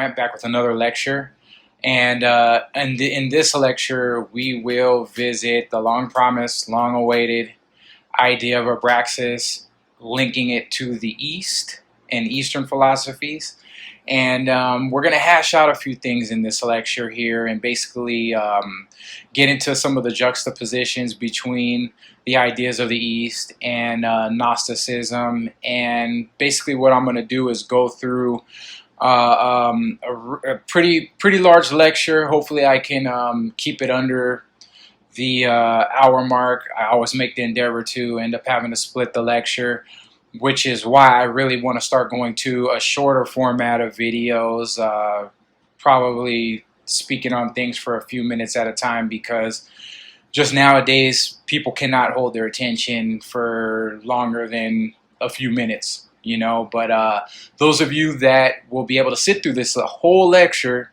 everyone, back with another lecture. And in this lecture, we will visit the long promised, long awaited idea of Abraxas, linking it to the East and Eastern philosophies. And we're going to hash out a few things in this lecture here and basically get into some of the juxtapositions between the ideas of the East and Gnosticism. And basically what I'm going to do is go through a pretty large lecture. Hopefully I can keep it under the hour mark. I always make the endeavor to end up having to split the lecture, which is why I really want to start going to a shorter format of videos, probably speaking on things for a few minutes at a time, because just nowadays people cannot hold their attention for longer than a few minutes, you know. But those of you that will be able to sit through this whole lecture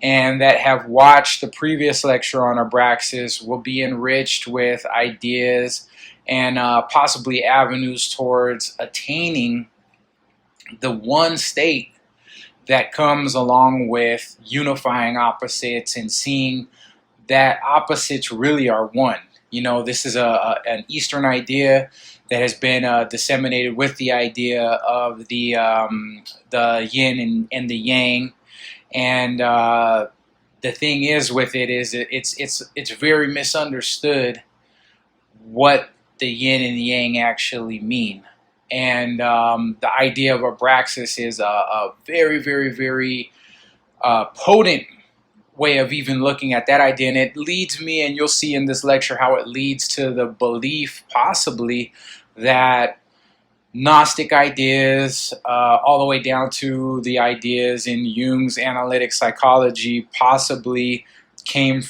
and that have watched the previous lecture on Abraxas will be enriched with ideas and possibly avenues towards attaining the one state that comes along with unifying opposites and seeing that opposites really are one. You know, this is an Eastern idea that has been disseminated with the idea of the yin and the yang. And the thing is with it is it's very misunderstood what the yin and the yang actually mean. And the idea of Abraxas is a very potent way of even looking at that idea. And it leads me, and you'll see in this lecture how it leads to the belief possibly that Gnostic ideas, all the way down to the ideas in Jung's analytic psychology, possibly came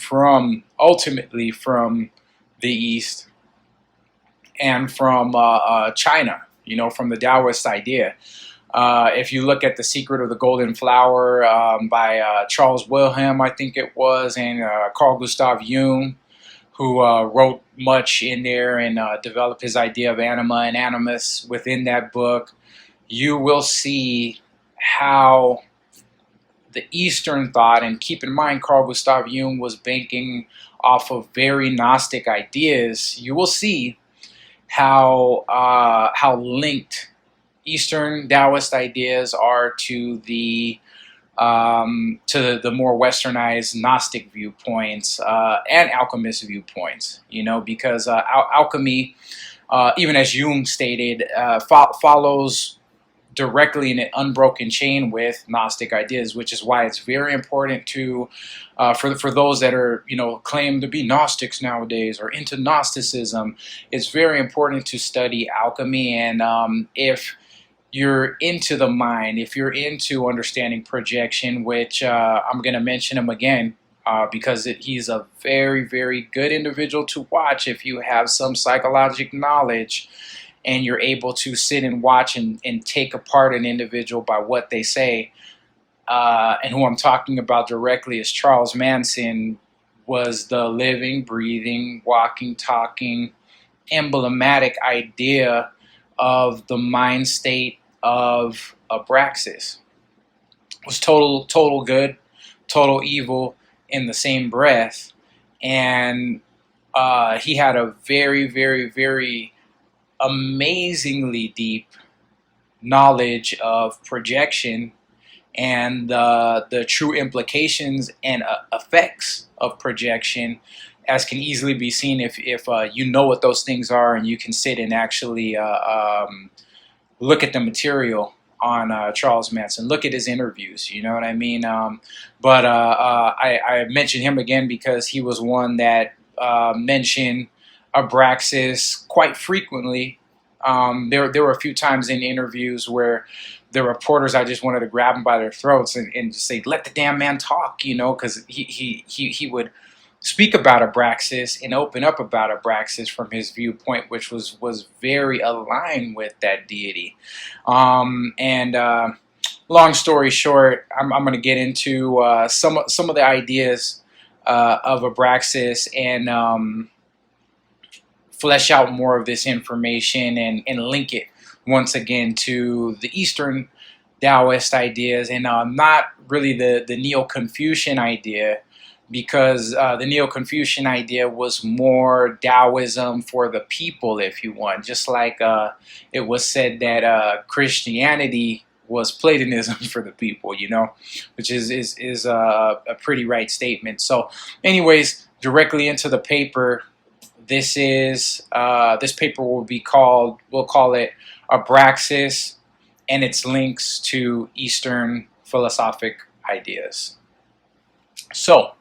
ultimately from the East and from China, you know, from the Taoist idea. If you look at The Secret of the Golden Flower by Charles Wilhelm, I think it was, and Carl Jung, who wrote much in there and developed his idea of anima and animus within that book, you will see how the Eastern thought, and keep in mind Carl Gustav Jung was banking off of very Gnostic ideas, you will see how linked Eastern Taoist ideas are to the more westernized Gnostic viewpoints and alchemist viewpoints, you know, because alchemy, even as Jung stated, follows directly in an unbroken chain with Gnostic ideas, which is why it's very important to, for those that are, you know, claim to be Gnostics nowadays or into Gnosticism, it's very important to study alchemy. And if you're into the mind, if you're into understanding projection, which I'm going to mention him again because he's a very good individual to watch if you have some psychological knowledge and you're able to sit and watch and take apart an individual by what they say. And who I'm talking about directly is Charles Manson, was the living, breathing, walking, talking, emblematic idea of the mind state of Abraxas. It was total good, total evil in the same breath. And he had a very amazingly deep knowledge of projection and the true implications and effects of projection, as can easily be seen if you know what those things are and you can sit and actually look at the material on Charles Manson, look at his interviews, you know what I mean? But I mentioned him again because he was one that mentioned Abraxas quite frequently. There were a few times in interviews where the reporters, I just wanted to grab them by their throats and just say, let the damn man talk, you know, because he would speak about Abraxas and open up about Abraxas from his viewpoint, which was very aligned with that deity. Long story short, I'm going to get into some of the ideas of Abraxas and flesh out more of this information and link it once again to the Eastern Taoist ideas, and not really the Neo-Confucian idea, because the Neo-Confucian idea was more Taoism for the people, if you want. Just like it was said that Christianity was Platonism for the people, you know, which is a pretty right statement. So, anyways, directly into the paper. This paper will be called, we'll call it Abraxas and its links to Eastern Philosophic Ideas. So,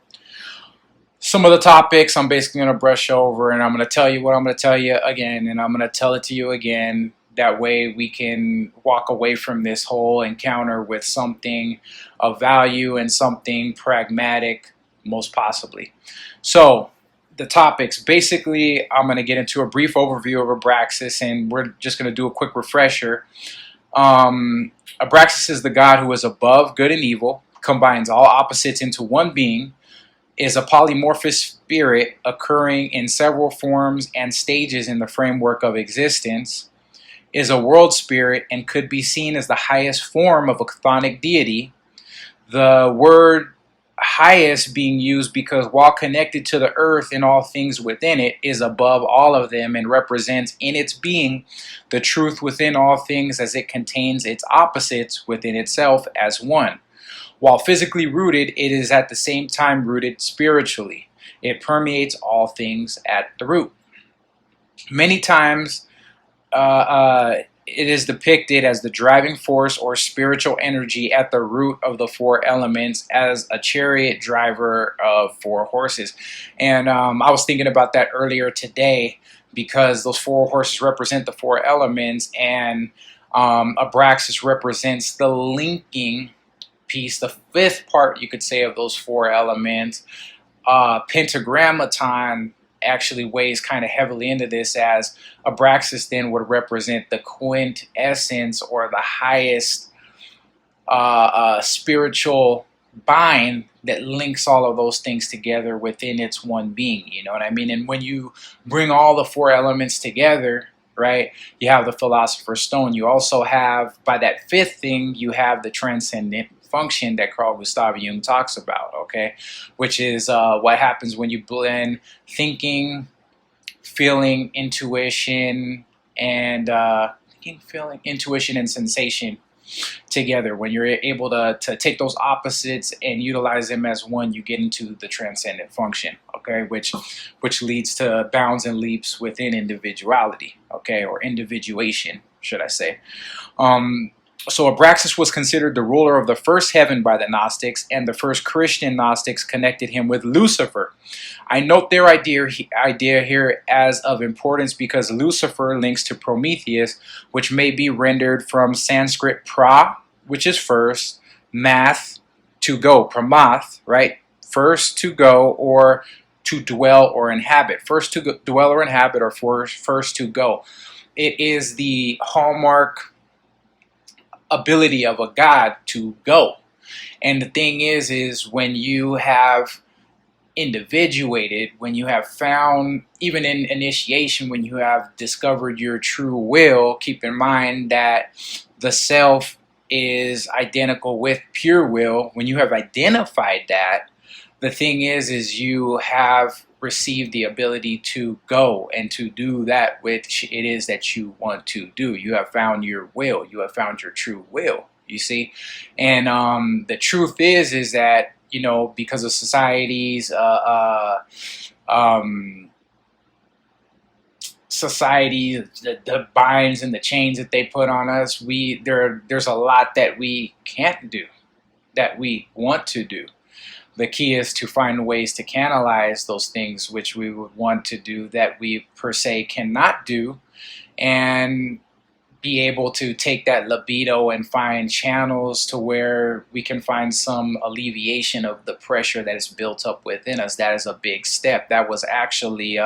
some of the topics I'm basically going to brush over, and I'm going to tell you what I'm going to tell you again, and I'm going to tell it to you again. That way we can walk away from this whole encounter with something of value and something pragmatic, most possibly. So, the topics, basically, I'm going to get into a brief overview of Abraxas, and we're just going to do a quick refresher. Abraxas is the God who is above good and evil, combines all opposites into one being, is a polymorphous spirit occurring in several forms and stages in the framework of existence, is a world spirit and could be seen as the highest form of a chthonic deity. The word highest being used because while connected to the earth and all things within it, is above all of them and represents in its being the truth within all things, as it contains its opposites within itself as one. While physically rooted, it is at the same time rooted spiritually. It permeates all things at the root. Many times it is depicted as the driving force or spiritual energy at the root of the four elements, as a chariot driver of four horses. And I was thinking about that earlier today, because those four horses represent the four elements, and Abraxas represents the linking piece, the fifth part, you could say, of those four elements. Pentagrammaton actually weighs kind of heavily into this, as Abraxas then would represent the quintessence, or the highest spiritual bind that links all of those things together within its one being, you know what I mean? And when you bring all the four elements together, right, you have the Philosopher's Stone. You also have, by that fifth thing, you have the transcendent function that Carl Jung talks about, okay, which is what happens when you blend thinking, feeling, intuition, and intuition and sensation together. When you're able to take those opposites and utilize them as one, you get into the transcendent function, okay, which leads to bounds and leaps within individuality, okay, or individuation, should I say. So Abraxas was considered the ruler of the first heaven by the Gnostics, and the first Christian Gnostics connected him with Lucifer. I note their idea here as of importance because Lucifer links to Prometheus, which may be rendered from Sanskrit pra, which is first, math, to go, pramath, right? First to go, or to dwell or inhabit. First to go, dwell or inhabit, or first to go. It is the hallmark ability of a god to go. And the thing is when you have individuated, when you have found, even in initiation, when you have discovered your true will, keep in mind that the self is identical with pure will. When you have identified that, the thing is you have received the ability to go and to do that which it is that you want to do. You have found your will. You have found your true will, you see. And the truth is that, you know, because of society's the binds and the chains that they put on us, there's a lot that we can't do, that we want to do. The key is to find ways to canalize those things which we would want to do that we per se cannot do, and be able to take that libido and find channels to where we can find some alleviation of the pressure that is built up within us. That is a big step. That was actually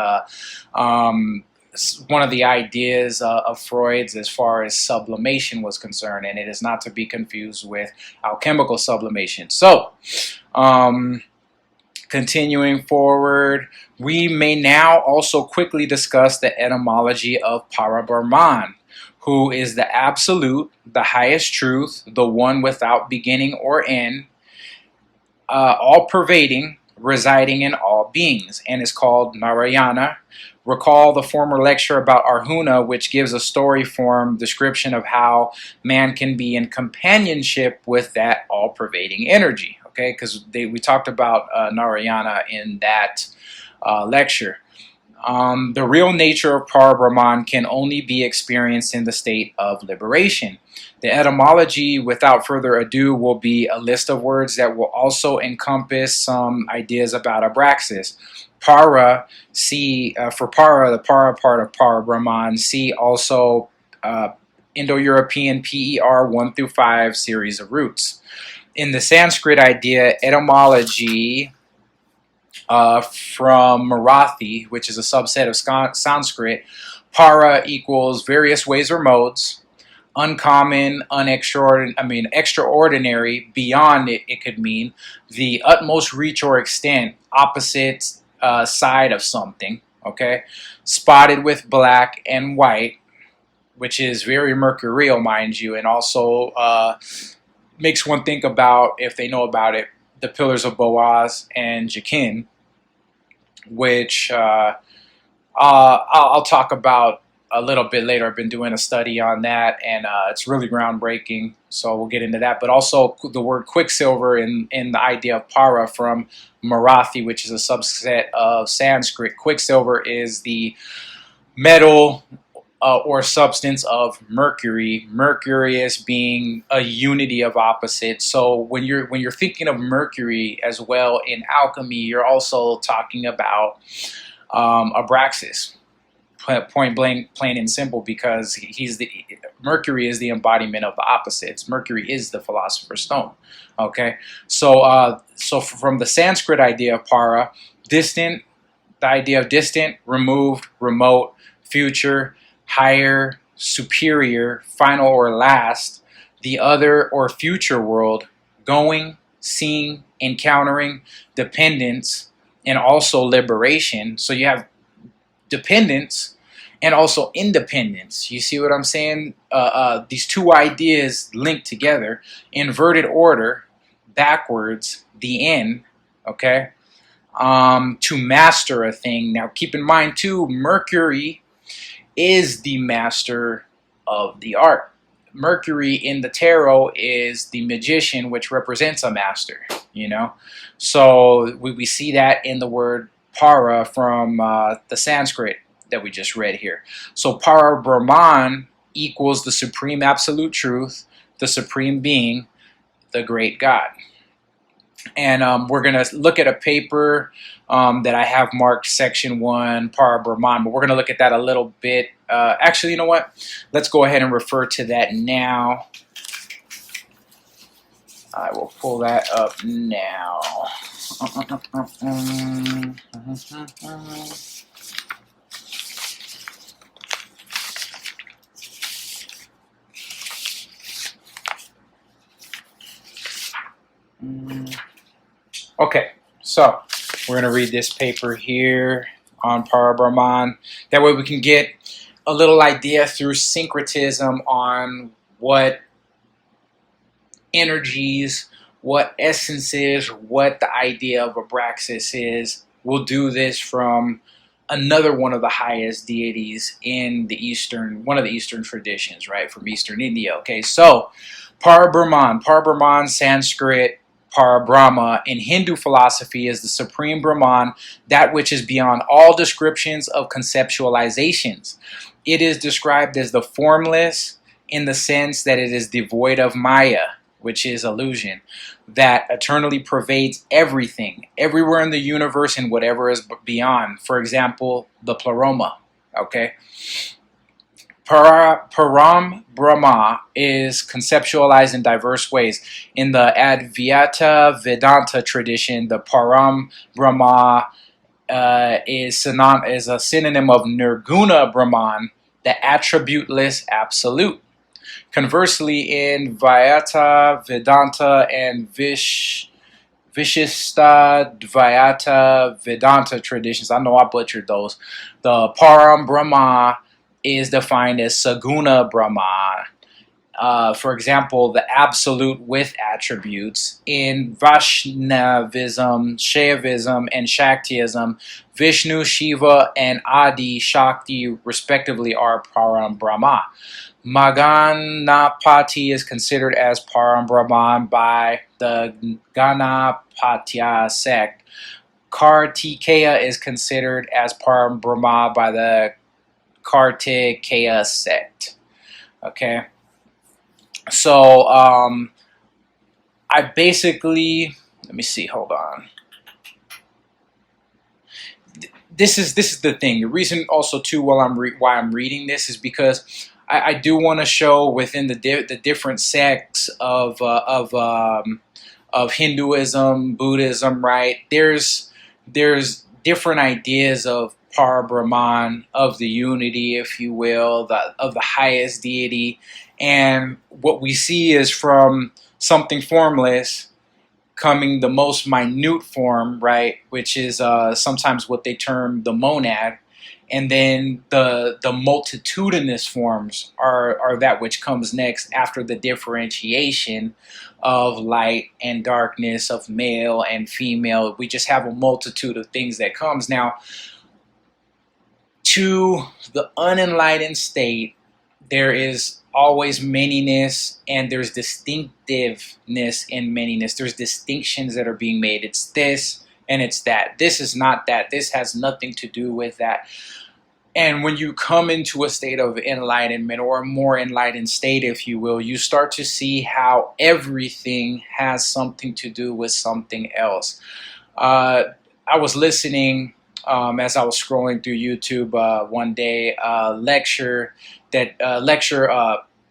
one of the ideas of Freud's as far as sublimation was concerned, and it is not to be confused with alchemical sublimation. So, continuing forward, we may now also quickly discuss the etymology of para Brahman, who is the absolute, the highest truth, the one without beginning or end, all-pervading, residing in all beings, and is called Narayana. Recall the former lecture about Arjuna, which gives a story form description of how man can be in companionship with that all-pervading energy. Okay, because we talked about Narayana in that lecture. The real nature of Parabrahman can only be experienced in the state of liberation. The etymology, without further ado, will be a list of words that will also encompass some ideas about Abraxas. Para, see, for para, the para part of Parabrahman, see also Indo-European PER 1 through 5 series of roots. In the Sanskrit idea, etymology, from Marathi, which is a subset of Sanskrit, para equals various ways or modes, uncommon, extraordinary, beyond it could mean the utmost reach or extent, opposite side of something, okay? Spotted with black and white, which is very mercurial, mind you, and also makes one think about, if they know about it, the pillars of Boaz and Jachin, which I'll talk about a little bit later. I've been doing a study on that, and it's really groundbreaking, so we'll get into that. But also the word quicksilver in the idea of para from Marathi, which is a subset of Sanskrit. Quicksilver is the metal or substance of mercury. Mercurius being a unity of opposites. So when you're thinking of mercury as well in alchemy, you're also talking about Abraxas. Point blank, plain and simple, because Mercury is the embodiment of the opposites. Mercury is the philosopher's stone. Okay, so from the Sanskrit idea of para, distant, the idea of distant, removed, remote, future, higher, superior, final or last, the other or future world, going, seeing, encountering, dependence, and also liberation. So you have dependence and also independence. You see what I'm saying? These two ideas linked together, inverted order, backwards, the end, okay? To master a thing. Now keep in mind too, Mercury is the master of the art. Mercury in the tarot is the magician, which represents a master, you know? So we see that in the word para from the Sanskrit that we just read here. So para Brahman equals the supreme absolute truth, the supreme being, the great God. And we're going to look at a paper that I have marked section 1, para Brahman, but we're going to look at that a little bit. Actually, you know what? Let's go ahead and refer to that now. I will pull that up now. Okay, so we're going to read this paper here on para Brahman. That way we can get a little idea through syncretism on what energies, what essences, what the idea of Abraxas is. We'll do this from another one of the highest deities in the one of the Eastern traditions, right, from Eastern India. Okay, so para Brahman, Sanskrit, para Brahma, in Hindu philosophy is the supreme Brahman, that which is beyond all descriptions of conceptualizations. It is described as the formless in the sense that it is devoid of Maya, which is illusion, that eternally pervades everything, everywhere in the universe and whatever is beyond. For example, the pleroma, okay? Param Brahma is conceptualized in diverse ways. In the Advaita Vedanta tradition, the Param Brahma is a synonym of Nirguna Brahman, the attributeless absolute. Conversely, in Vaita Vedanta and Vishista Dvaita Vedanta traditions, I know I butchered those, the Param Brahma is defined as Saguna Brahman. For example, the absolute with attributes. In Vaishnavism, Shaivism, and Shaktism, Vishnu, Shiva, and Adi Shakti respectively are Param Brahma. Maganapati is considered as Param Brahman by the Ganapatya sect. Kartikeya is considered as Param Brahma by the Kartikeya sect. Okay. So I basically, let me see, hold on. This is the thing. The reason also too why I'm reading this is because I do want to show within the different sects of Hinduism, Buddhism, right? There's different ideas of Parabrahman, of the unity, if you will, of the highest deity. And what we see is from something formless coming the most minute form, right? Which is sometimes what they term the monad. And then the multitudinous forms are that which comes next after the differentiation of light and darkness, of male and female. We just have a multitude of things that comes. Now, to the unenlightened state, there is always manyness, and there's distinctiveness in manyness. There's distinctions that are being made. It's this and it's that. This is not that. This has nothing to do with that. And when you come into a state of enlightenment, or a more enlightened state, if you will, you start to see how everything has something to do with something else. I was listening as I was scrolling through YouTube one day, lecture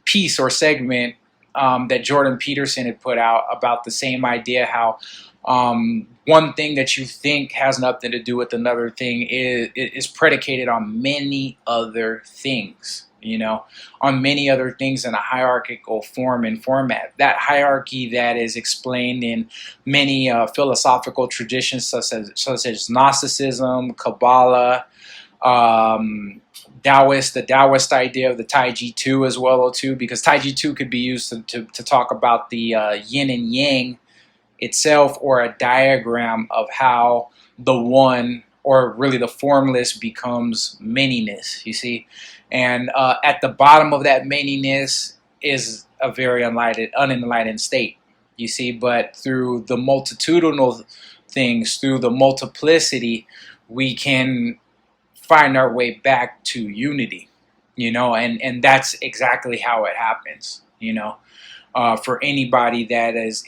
piece or segment that Jordan Peterson had put out about the same idea, how one thing that you think has nothing to do with another thing is predicated on many other things, on many other things in a hierarchical form and format. That hierarchy that is explained in many philosophical traditions such as Gnosticism, Kabbalah, the Taoist idea of the Tai G2 as well too, because Tai G2 could be used to talk about the yin and yang itself, or a diagram of how the one, or really the formless, becomes manyness, you see. And at the bottom of that manyness is a very unenlightened state, you see. But through the multitudinal things, through the multiplicity, we can find our way back to unity, and that's exactly how it happens, for anybody that is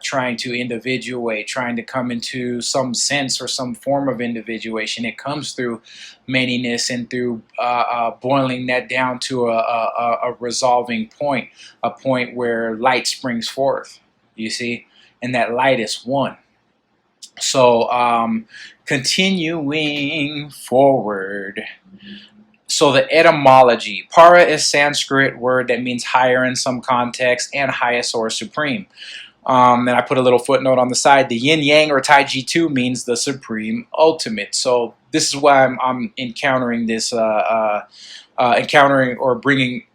trying to individuate, trying to come into some sense or some form of individuation. It comes through manyness and through boiling that down to a resolving point, a point where light springs forth, you see, and that light is one. So continuing forward. So the etymology. Para is Sanskrit word that means higher in some context, and highest or supreme. And I put a little footnote on the side. The yin yang or Tai G2 means the supreme ultimate. So this is why I'm encountering this, encountering or bringing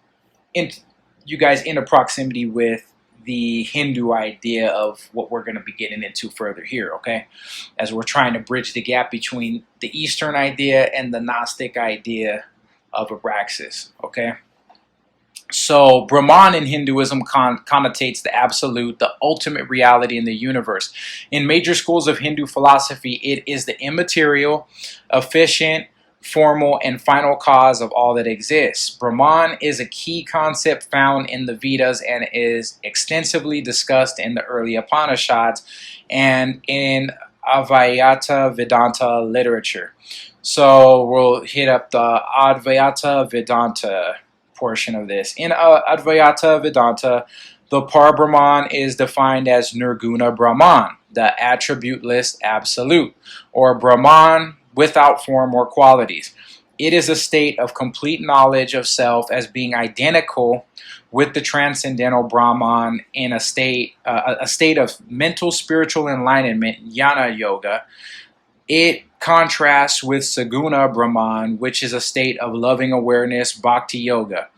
you guys into proximity with the Hindu idea of what we're going to be getting into further here, okay? As we're trying to bridge the gap between the Eastern idea and the Gnostic idea of Abraxas, okay? So Brahman in Hinduism connotates the absolute, the ultimate reality in the universe. In major schools of Hindu philosophy, it is the immaterial, efficient, formal, and final cause of all that exists. Brahman is a key concept found in the Vedas and is extensively discussed in the early Upanishads and in Advaita Vedanta literature. So we'll hit up the Advaita Vedanta portion of this. In Advaita Vedanta, the Parabrahman is defined as Nirguna Brahman, the attributeless absolute, or Brahman without form or qualities. It is a state of complete knowledge of self as being identical with the transcendental Brahman in a state of mental spiritual enlightenment, jnana yoga, It contrasts with Saguna Brahman, which is a state of loving awareness, bhakti yoga.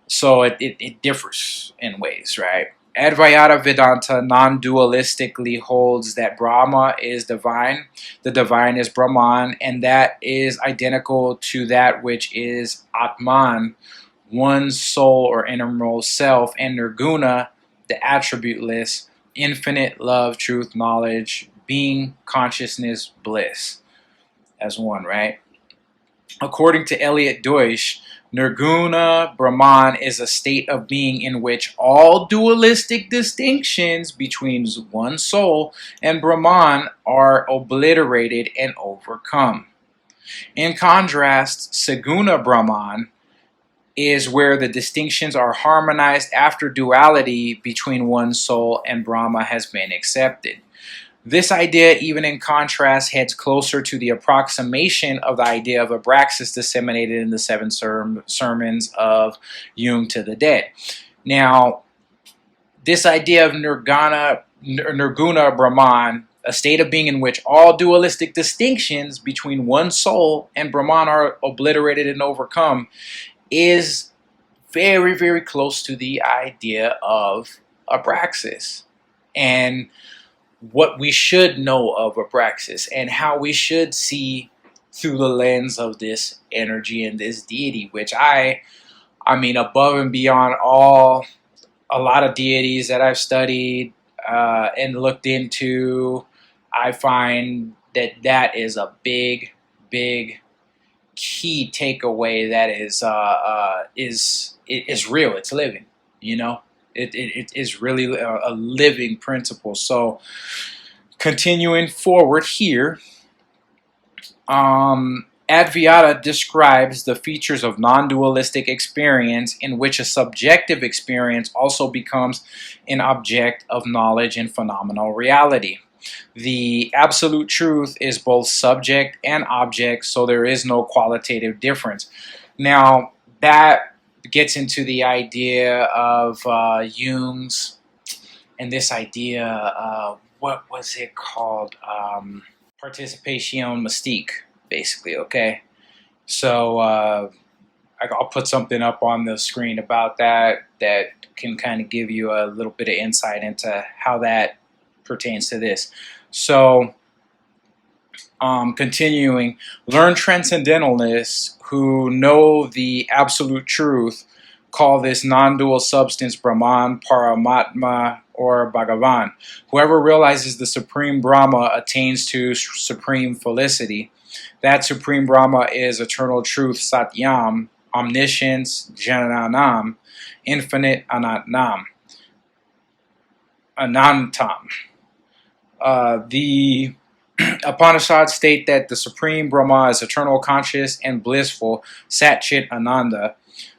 So it differs in ways, right? Advaita Vedanta non-dualistically holds that Brahma is divine, the divine is Brahman, and that is identical to that which is Atman, one's soul or innermost self, and Nirguna, the attributeless, infinite love, truth, knowledge, being, consciousness, bliss, as one, right? According to Elliot Deutsch, Nirguna Brahman is a state of being in which all dualistic distinctions between one soul and Brahman are obliterated and overcome. In contrast, Saguna Brahman is where the distinctions are harmonized after duality between one soul and Brahma has been accepted. This idea, even in contrast, heads closer to the approximation of the idea of Abraxas disseminated in the 7 sermons of Jung to the Dead. Now, this idea of Nirguna Brahman, a state of being in which all dualistic distinctions between one soul and Brahman are obliterated and overcome, is very, very close to the idea of Abraxas. And what we should know of Abraxas and how we should see through the lens of this energy and this deity, which I mean, above and beyond a lot of deities that I've studied and looked into, I find that is a big, big key takeaway that is real. It's living, you know. It is really a living principle. So continuing forward here, Advaita describes the features of non-dualistic experience in which a subjective experience also becomes an object of knowledge and phenomenal reality. The absolute truth is both subject and object, so there is no qualitative difference. Now, that gets into the idea of Jung's, and this idea, what was it called? Participation mystique, basically, okay? So I'll put something up on the screen about that can kind of give you a little bit of insight into how that pertains to this. So continuing, learned transcendentalists who know the absolute truth call this non-dual substance Brahman, Paramatma, or Bhagavan. Whoever realizes the Supreme Brahma attains to supreme felicity. That Supreme Brahma is eternal truth, Satyam, omniscience, Jananam, infinite Anantam. The Upanishads state that the Supreme Brahma is eternal, conscious, and blissful, Sat Chit Ananda.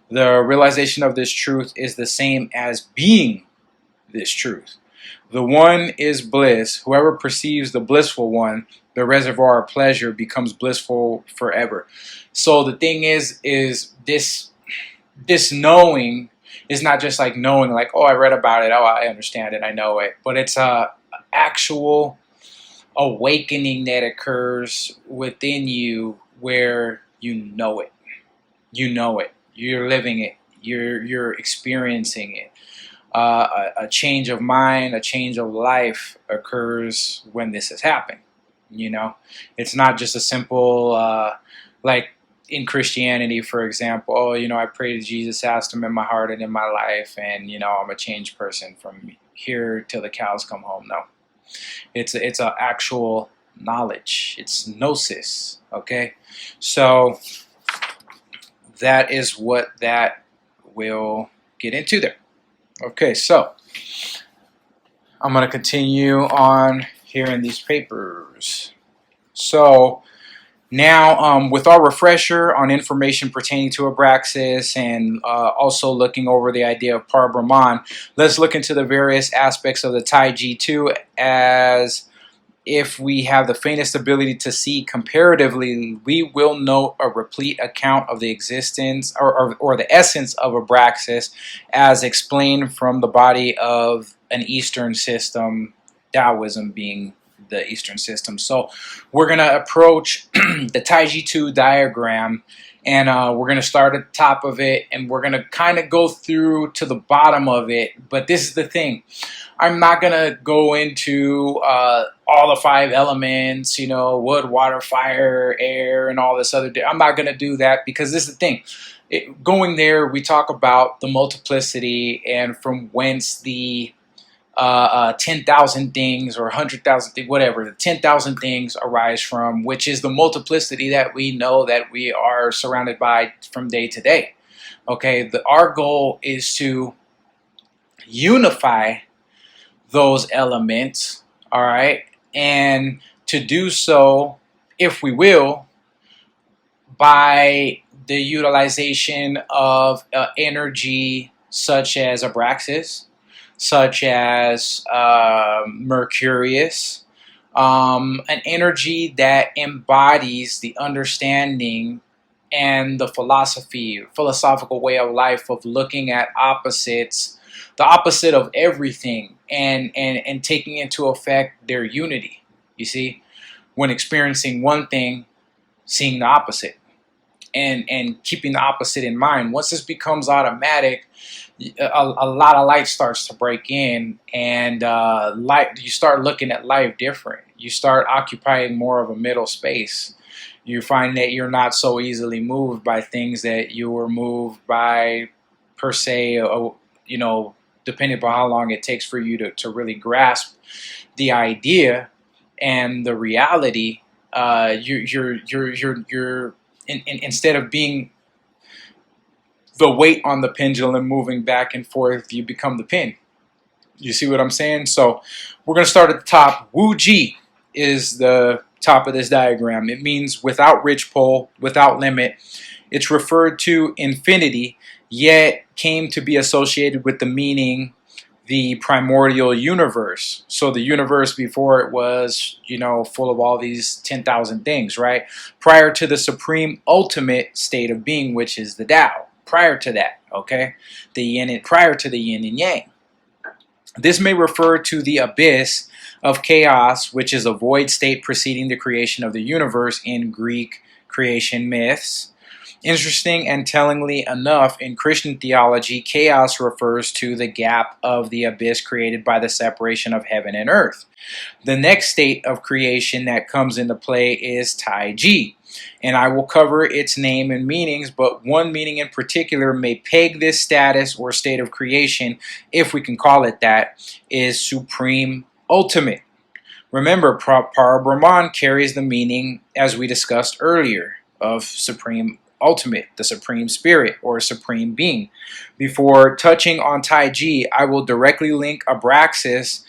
The realization of this truth is the same as being this truth. The one is bliss. Whoever perceives the blissful one, the reservoir of pleasure, becomes blissful forever. So the thing is this knowing is not just like knowing, like, oh, I read about it, oh, I understand it, I know it, but it's a actual awakening that occurs within you where you know it. You know it. You're living it. You're experiencing it. A change of mind, a change of life occurs when this has happened. You know, it's not just a simple like in Christianity, for example. Oh, you know, I pray to Jesus, asked Him in my heart and in my life, and you know, I'm a changed person from here till the cows come home. No, it's a actual knowledge. It's gnosis. Okay, so that is what that will get into there. Okay, so I'm going to continue on here in these papers. So now, with our refresher on information pertaining to Abraxas and also looking over the idea of Par Brahman, let's look into the various aspects of the Tai G2 as if we have the faintest ability to see comparatively, we will note a replete account of the existence or the essence of Abraxas as explained from the body of an Eastern system, Taoism being the Eastern system. So we're going to approach the Tai G2 diagram, and we're going to start at the top of it, and we're going to kind of go through to the bottom of it. But this is the thing. I'm not going to go into all the 5 elements, you know, wood, water, fire, air, and all this other. I'm not going to do that, because this is the thing. Going there, we talk about the multiplicity and from whence the 10,000 things or 100,000 things, whatever, the 10,000 things arise from, which is the multiplicity that we know that we are surrounded by from day to day. Okay, our goal is to unify those elements, all right, and to do so, if we will, by the utilization of energy such as Abraxas, such as Mercurius, an energy that embodies the understanding and the philosophical way of life of looking at opposites, the opposite of everything, and taking into effect their unity. You see, when experiencing one thing, seeing the opposite. And keeping the opposite in mind. Once this becomes automatic, a lot of light starts to break in, and you start looking at life different. You start occupying more of a middle space. You find that you're not so easily moved by things that you were moved by, per se, you know, depending upon how long it takes for you to really grasp the idea and the reality. You're instead of being the weight on the pendulum moving back and forth, you become the pin. You see what I'm saying? So we're going to start at the top. Wu Ji is the top of this diagram. It means without ridgepole, without limit. It's referred to infinity, yet came to be associated with the meaning the primordial universe. So the universe before it was, you know, full of all these 10,000 things, right? Prior to the supreme ultimate state of being, which is the Tao. Prior to that, okay? The yin, prior to the yin and yang. This may refer to the abyss of chaos, which is a void state preceding the creation of the universe in Greek creation myths. Interesting and tellingly enough, in Christian theology, chaos refers to the gap of the abyss created by the separation of heaven and earth. The next state of creation that comes into play is Tai G, and I will cover its name and meanings, but one meaning in particular may peg this status or state of creation, if we can call it that, is supreme ultimate. Remember, Parabrahman carries the meaning, as we discussed earlier, of supreme ultimate, the supreme spirit or supreme being. Before touching on Tai G, I will directly link Abraxas,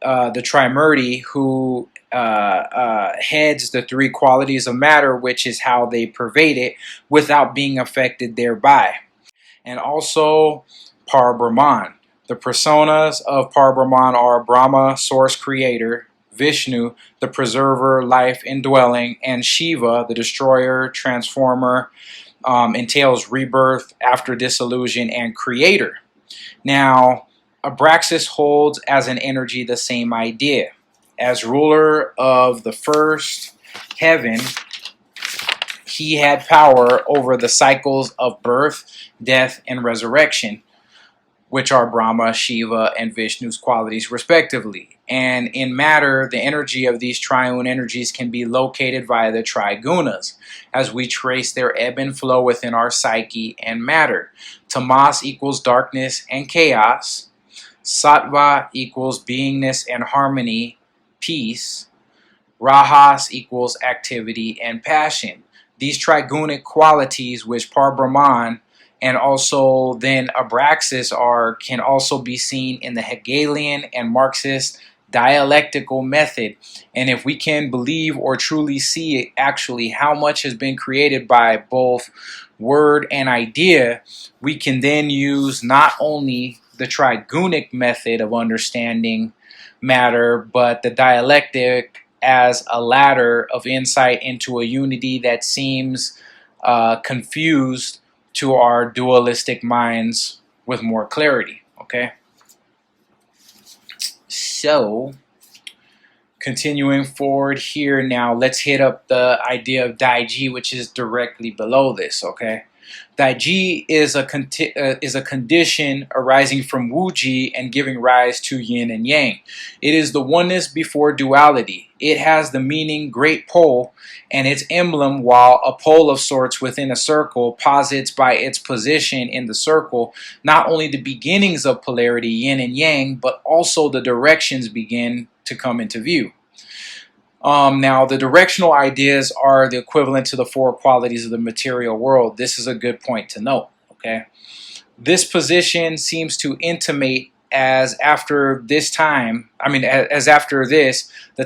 the Trimurti, who heads the 3 qualities of matter, which is how they pervade it without being affected thereby. And also Parabrahman. The personas of Parabrahman are Brahma, source creator, Vishnu, the preserver, life indwelling, and Shiva, the destroyer, transformer, entails rebirth after dissolution, and creator. Now, Abraxas holds as an energy the same idea. As ruler of the first heaven, he had power over the cycles of birth, death, and resurrection, which are Brahma, Shiva, and Vishnu's qualities respectively. And in matter, the energy of these triune energies can be located via the trigunas, as we trace their ebb and flow within our psyche and matter. Tamas equals darkness and chaos. Sattva equals beingness and harmony, peace. Rajas equals activity and passion. These trigunic qualities, which Parabrahman and also then Abraxas can also be seen in the Hegelian and Marxist dialectical method. And if we can believe or truly see it, actually how much has been created by both word and idea, we can then use not only the trigunic method of understanding matter, but the dialectic as a ladder of insight into a unity that seems confused to our dualistic minds with more clarity. Okay, so Continuing forward here now, let's hit up the idea of Tai G, which is directly below this, okay? Tai G is a condition arising from Wu Ji and giving rise to yin and yang. It is the oneness before duality. It has the meaning great pole, and its emblem, while a pole of sorts within a circle, posits by its position in the circle not only the beginnings of polarity, yin and yang, but also the directions begin to come into view. Now, the directional ideas are the equivalent to the four qualities of the material world. This is a good point to note, okay? This position seems to intimate as after this, the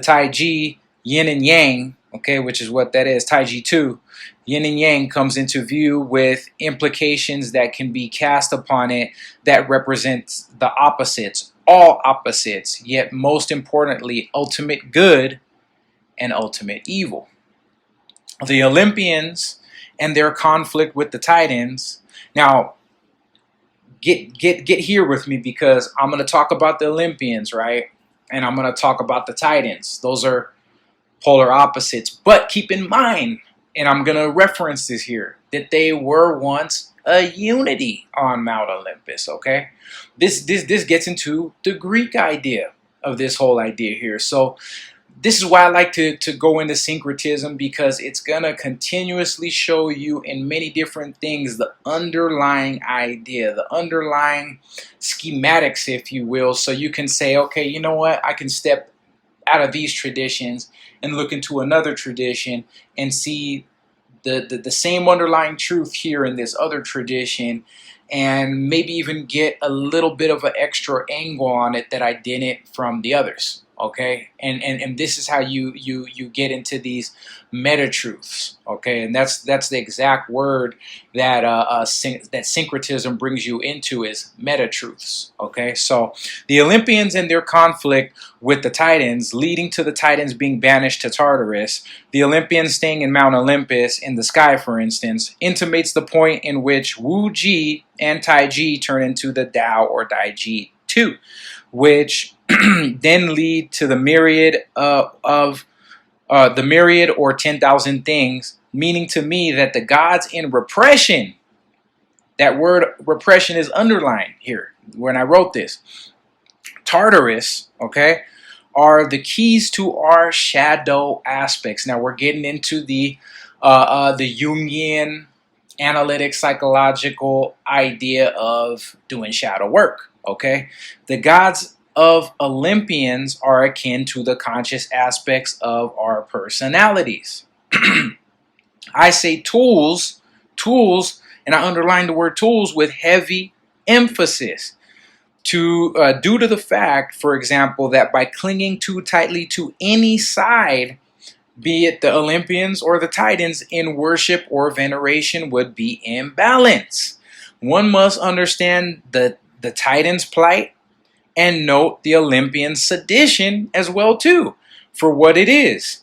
Tai G, yin and yang, okay, which is what that is, Tai G2, yin and yang comes into view with implications that can be cast upon it that represents the opposites, all opposites, yet most importantly, ultimate good and ultimate evil. The Olympians and their conflict with the Titans. Now, get here with me, because I'm going to talk about the Olympians, right? And I'm going to talk about the Titans. Those are polar opposites. But keep in mind, and I'm going to reference this here, that they were once a unity on Mount Olympus, okay? This gets into the Greek idea of this whole idea here. So this is why I like to go into syncretism, because it's going to continuously show you in many different things the underlying idea, the underlying schematics, if you will, so you can say, okay, you know what, I can step out of these traditions and look into another tradition and see the same underlying truth here in this other tradition, and maybe even get a little bit of an extra angle on it that I didn't from the others. Okay, and this is how you get into these meta truths. Okay, and that's the exact word that that syncretism brings you into, is meta truths. Okay, so the Olympians and their conflict with the Titans, leading to the Titans being banished to Tartarus, the Olympians staying in Mount Olympus in the sky, for instance, intimates the point in which Wu Ji and Tai Ji turn into the Tao or Tai G2, which then lead to the myriad the myriad or 10,000 things, meaning to me that the gods in repression, that word repression is underlined here when I wrote this, Tartarus, okay, are the keys to our shadow aspects. Now we're getting into the Jungian analytic psychological idea of doing shadow work. Okay, the gods of Olympians are akin to the conscious aspects of our personalities. I say tools, and I underline the word tools with heavy emphasis, due to the fact, for example, that by clinging too tightly to any side, be it the Olympians or the Titans, in worship or veneration would be imbalance. One must understand the Titans' plight and note the Olympian sedition as well too, for what it is.